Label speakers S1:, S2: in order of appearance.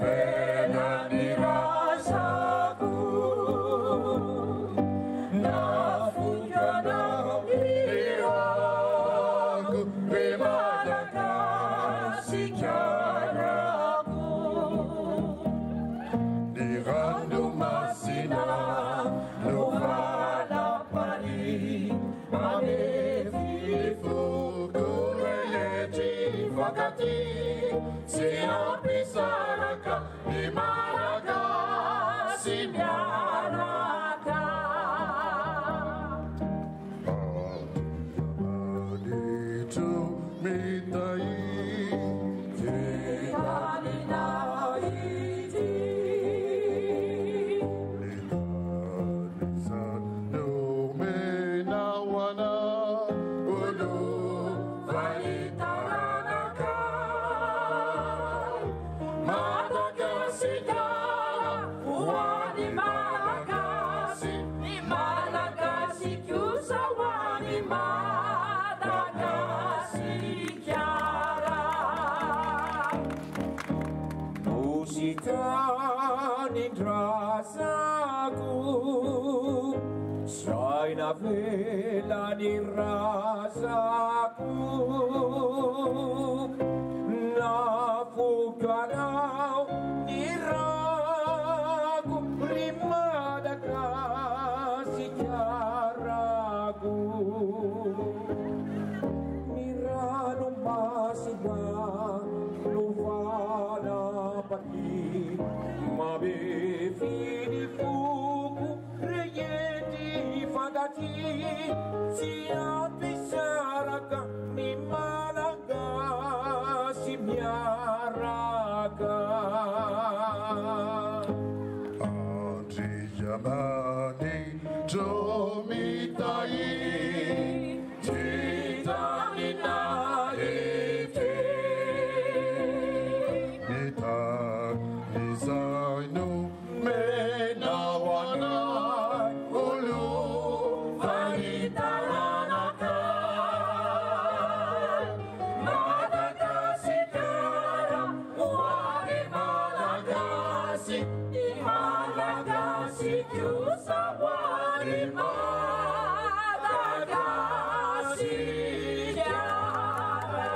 S1: navela ni rasaku, nafunjana diraku, bimalaga sikaraku, dirando masina, nuvala pali, manefifu kureyeti fakati, siapi saraka, imaraga simyaraka. Adito mitai, jitani naiti, litani sanu menawana, ulu valitanaka. Musitani rasaku, sai navela ni rasaku, nafukanau ni ragu, rimada kasih caraku, mirano masibah, luvana pati, mabe fini fuku, reyeti fagati, siapi saraka, ni malaga simyaraka. Adriyamani domitai, jitani naiti, Zainu menawana ulu valitanaka, Madagasi kara wali Malagasi, Malagasi kyusa wali Madagasi kara.